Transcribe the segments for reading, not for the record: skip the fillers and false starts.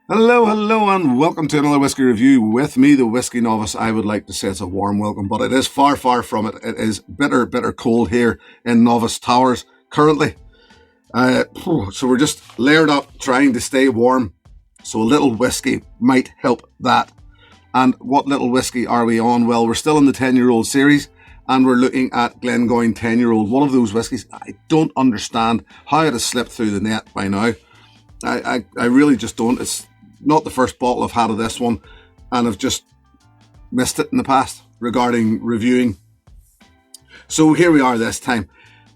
Hello, and welcome to another whiskey review with me, the Whiskey Novice. I would like to say it's a warm welcome, but it is far from it. It is bitter cold here in Novice Towers currently. So we're just layered up, trying to stay warm. So a little whiskey might help that. And what little whiskey are we on? Well, we're still in the 10-year-old series, and we're looking at Glengoyne 10-year-old. One of those whiskies, I don't understand how it has slipped through the net by now. I really just don't. It's not the first bottle I've had of this one, and I've just missed it in the past regarding reviewing. So here we are this time.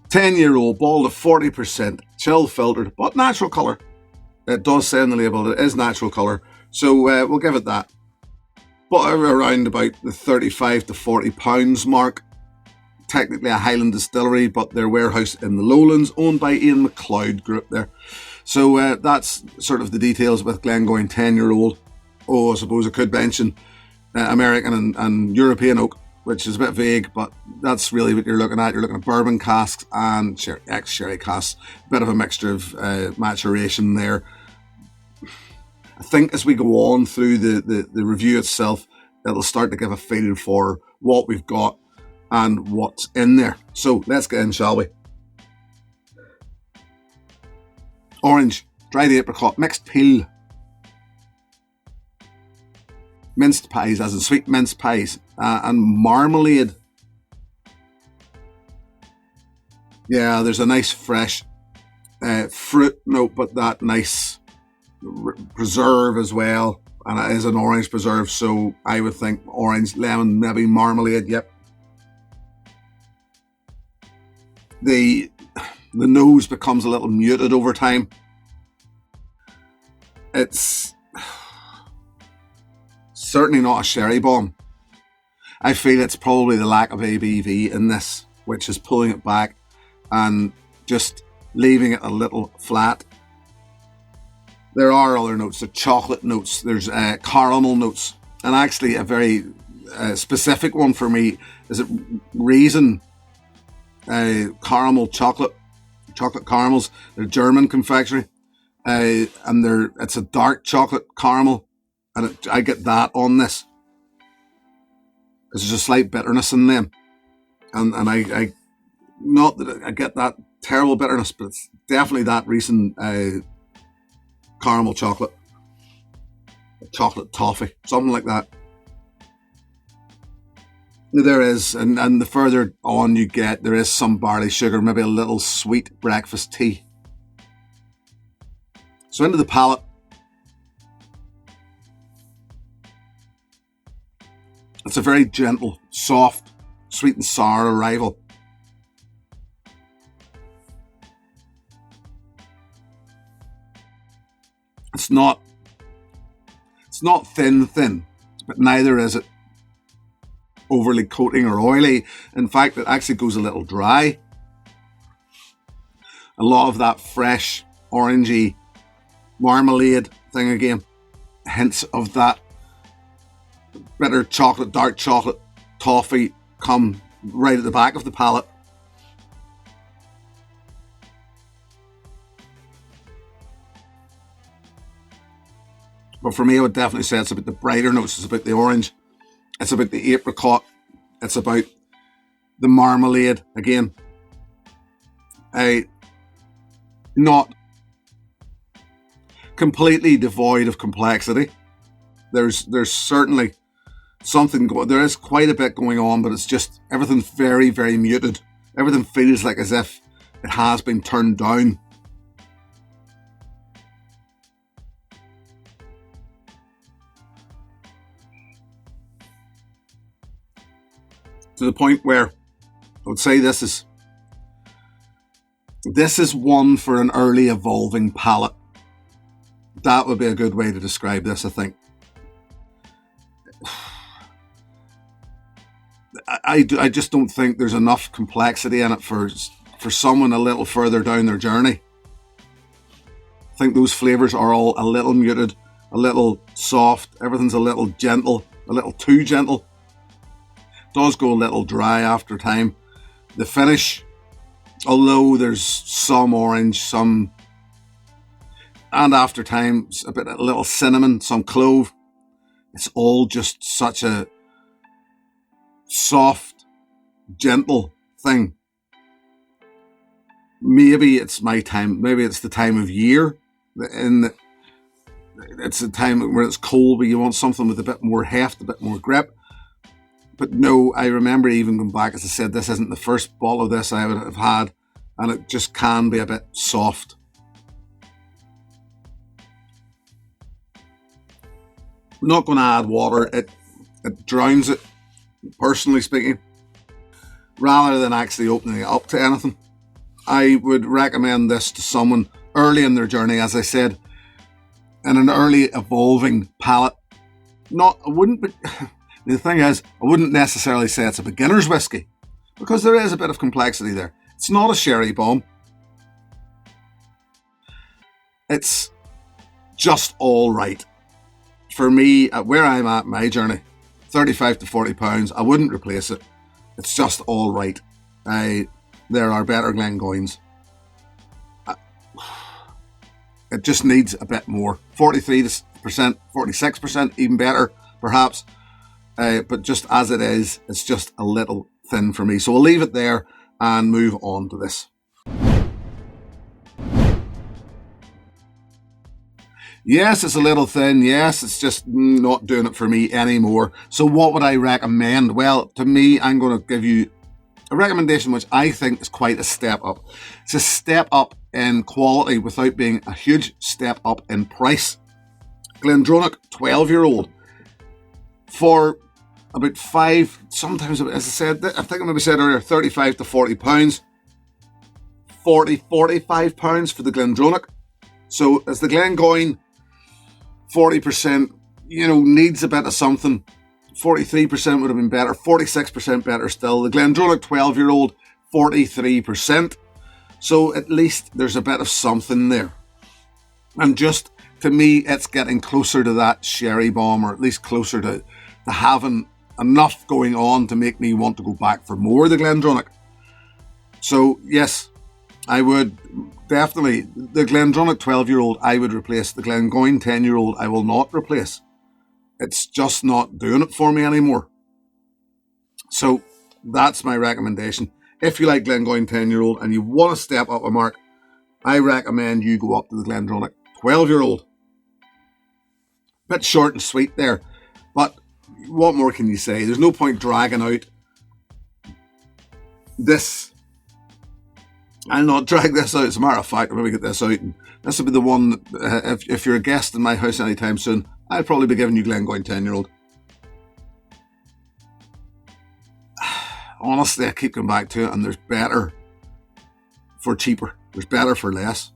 10-year-old, bottle of 40%, chill filtered, but natural colour. It does say on the label that it is natural colour, so we'll give it that. But around about the 35 to 40 pounds mark. Technically a Highland distillery, but their warehouse in the Lowlands, owned by Ian MacLeod Group there. So that's sort of the details with Glengoyne 10-year-old. Oh, I suppose I could mention American and European oak, which is a bit vague, but that's really what you're looking at. You're looking at bourbon casks and ex-sherry casks. A bit of a mixture of maturation there. I think as we go on through the review itself, it'll start to give a feel for what we've got and what's in there. So let's get in, shall we? Orange, dried apricot, mixed peel, minced pies, as in sweet minced pies, and marmalade. Yeah, there's a nice fresh fruit note, but that nice preserve as well, and it is an orange preserve, so I would think orange, lemon, maybe marmalade. Yep. The nose becomes a little muted over time. It's certainly not a sherry bomb. I feel it's probably the lack of ABV in this, which is pulling it back and just leaving it a little flat. There are other notes. There's chocolate notes. There's caramel notes. And actually a very specific one for me is it raisin caramel chocolate caramels. They're German confectionery, and it's a dark chocolate caramel, and I get that on this because there's a slight bitterness in them, and I not that I get that terrible bitterness, but it's definitely that recent caramel chocolate toffee, something like that. There is, and the further on you get, there is some barley sugar, maybe a little sweet breakfast tea. So into the palate. It's a very gentle, soft, sweet and sour arrival. It's not thin, but neither is it overly coating or oily. In fact, it actually goes a little dry. A lot of that fresh orangey marmalade thing again, hints of that bitter chocolate, dark chocolate toffee come right at the back of the palate. But for me, I would definitely say it's about the brighter notes. It's about the orange. It's about the apricot. It's about the marmalade again. Not completely devoid of complexity. There's certainly something going. There is quite a bit going on, but it's just everything's very, very muted. Everything feels like as if it has been turned down. To the point where I would say this is one for an early evolving palate. That would be a good way to describe this, I think. I just don't think there's enough complexity in it for someone a little further down their journey. I think those flavours are all a little muted, a little soft, everything's a little gentle, a little too gentle. It does go a little dry after time. The finish Although there's some orange, some, and after time, a little cinnamon, some clove. It's all just such a soft, gentle thing. Maybe it's my time. Maybe it's the time of year, and it's a time where it's cold, but you want something with a bit more heft, a bit more grip. But no, I remember even going back, as I said, this isn't the first bottle of this I would have had, and it just can be a bit soft. I'm not going to add water. It drowns it, personally speaking. Rather than actually opening it up to anything, I would recommend this to someone early in their journey, as I said, in an early evolving palate. The thing is, I wouldn't necessarily say it's a beginner's whiskey, because there is a bit of complexity there. It's not a sherry bomb. It's just all right. For me, at where I'm at my journey, 35 to 40 pounds, I wouldn't replace it. It's just all right. There are better Glengoynes. It just needs a bit more. 43%, 46%, even better, perhaps. But just as it is, it's just a little thin for me. So we'll leave it there and move on to this. Yes, it's a little thin. Yes, it's just not doing it for me anymore. So what would I recommend? Well, to me, I'm going to give you a recommendation which I think is quite a step up. It's a step up in quality without being a huge step up in price. Glendronach 12-year-old for about sometimes, as I said, I think I maybe said earlier, 35 to 40 pounds. 45 pounds for the Glendronach. So as the Glengoyne, 40%, needs a bit of something. 43% would have been better. 46% better still. The Glendronach 12-year-old, 43%. So at least there's a bit of something there. And just, to me, it's getting closer to that sherry bomb, or at least closer to having enough going on to make me want to go back for more of the Glendronach. So yes, I would definitely, the Glendronach 12-year-old I would replace. The Glengoyne 10-year-old I will not replace. It's just not doing it for me anymore. So that's my recommendation. If you like Glengoyne 10-year-old and you want to step up a mark, I recommend you go up to the Glendronach 12-year-old. Bit short and sweet there, but what more can you say? There's no point dragging out this. I'll not drag this out. As a matter of fact, I'll maybe get this out. And this will be the one, if you're a guest in my house anytime soon, I'll probably be giving you Glengoyne 10-year-old. Honestly, I keep coming back to it, and there's better for cheaper. There's better for less.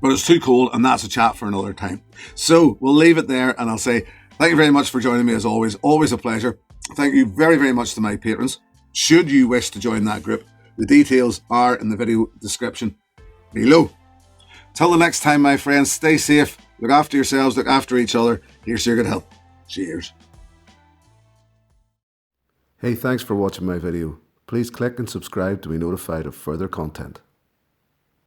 But it's too cold, and that's a chat for another time. So we'll leave it there, and I'll say thank you very much for joining me as always. Always a pleasure. Thank you very, very much to my patrons. Should you wish to join that group, the details are in the video description below. Till the next time, my friends, stay safe, look after yourselves, look after each other. Here's to your good health. Cheers. Hey, thanks for watching my video. Please click and subscribe to be notified of further content.